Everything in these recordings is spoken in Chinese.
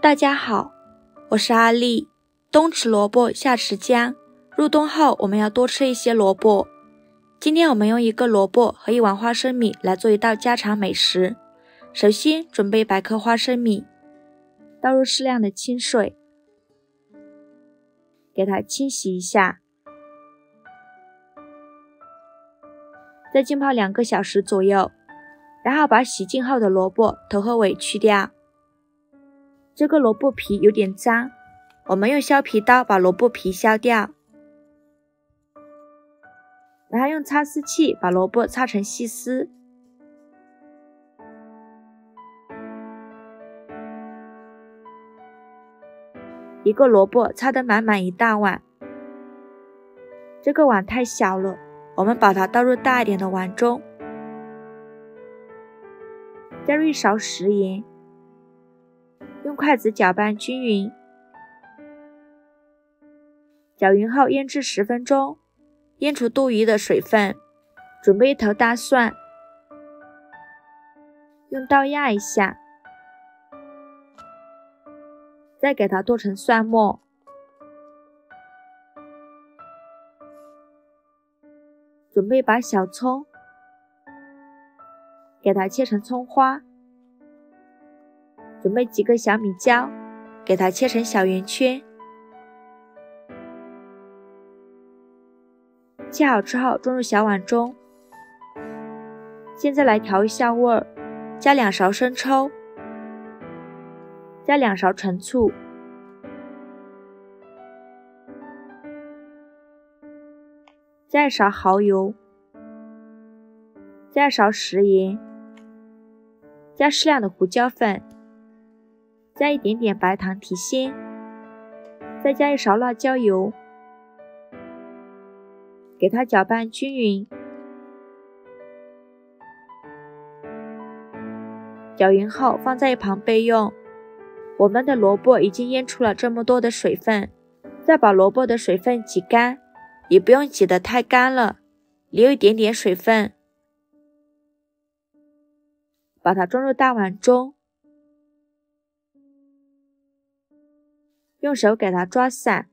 大家好，我是阿丽。冬吃萝卜夏吃姜，入冬后我们要多吃一些萝卜。今天我们用1个萝卜和1碗花生米来做一道家常美食。首先准备100克花生米，倒入适量的清水，给它清洗一下，再浸泡2个小时左右，然后把洗净后的萝卜头和尾去掉。这个萝卜皮有点脏，我们用削皮刀把萝卜皮削掉，然后用擦丝器把萝卜擦成细丝。1个萝卜擦得满满1大碗，这个碗太小了，我们把它倒入大一点的碗中，加入1勺食盐，用筷子搅拌均匀，搅匀后腌制10分钟，腌除多余的水分。准备1头大蒜，用刀压一下，再给它剁成蒜末。准备把小葱，给它切成葱花。准备几个小米椒，给它切成小圆圈。切好之后装入小碗中。现在来调一下味儿，加2勺生抽，加2勺陈醋，加1勺蚝油，加1勺食盐，加适量的胡椒粉，加一点点白糖提鲜，再加1勺辣椒油，给它搅拌均匀。搅匀后放在一旁备用。我们的萝卜已经腌出了这么多的水分，再把萝卜的水分挤干，也不用挤得太干了，留一点点水分。把它装入大碗中，用手给它抓散。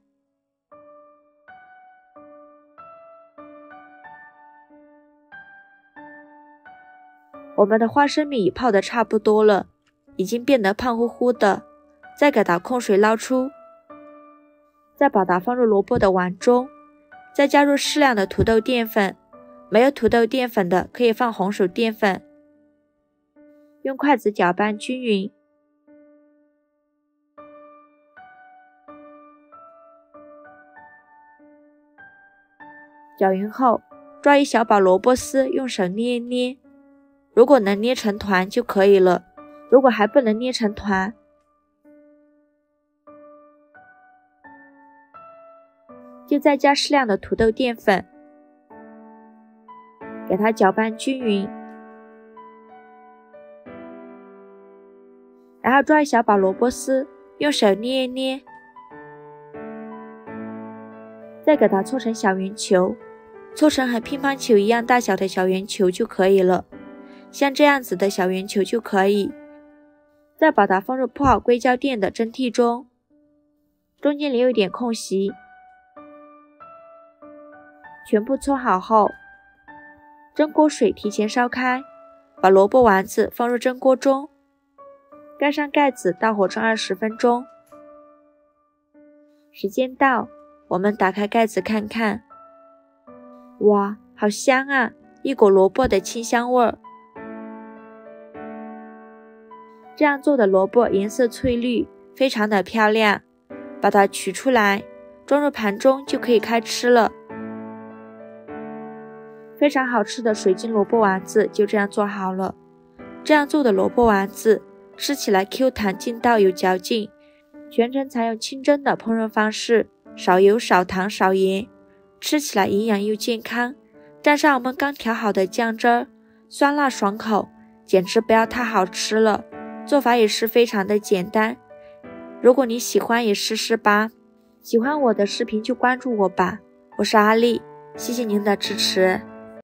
我们的花生米泡得差不多了，已经变得胖乎乎的，再给它控水捞出，再把它放入萝卜的碗中，再加入适量的土豆淀粉，没有土豆淀粉的可以放红薯淀粉，用筷子搅拌均匀。搅匀后，抓一小把萝卜丝，用手捏一捏，如果能捏成团就可以了，如果还不能捏成团，就再加适量的土豆淀粉，给它搅拌均匀。然后抓一小把萝卜丝，用手捏一捏，再给它搓成小圆球，搓成和乒乓球一样大小的小圆球就可以了，像这样子的小圆球就可以。再把它放入铺好硅胶垫的蒸屉中，中间留一点空隙。全部搓好后，蒸锅水提前烧开，把萝卜丸子放入蒸锅中，盖上盖子，大火蒸20分钟。时间到，我们打开盖子看看，哇，好香啊，一股萝卜的清香味儿。这样做的萝卜颜色翠绿，非常的漂亮。把它取出来，装入盘中就可以开吃了。非常好吃的水晶萝卜丸子就这样做好了。这样做的萝卜丸子吃起来 Q 弹劲道有嚼劲，全程采用清蒸的烹饪方式，少油少糖少盐，吃起来营养又健康。蘸上我们刚调好的酱汁儿，酸辣爽口，简直不要太好吃了。做法也是非常的简单，如果你喜欢也试试吧。喜欢我的视频就关注我吧，我是阿丽，谢谢您的支持。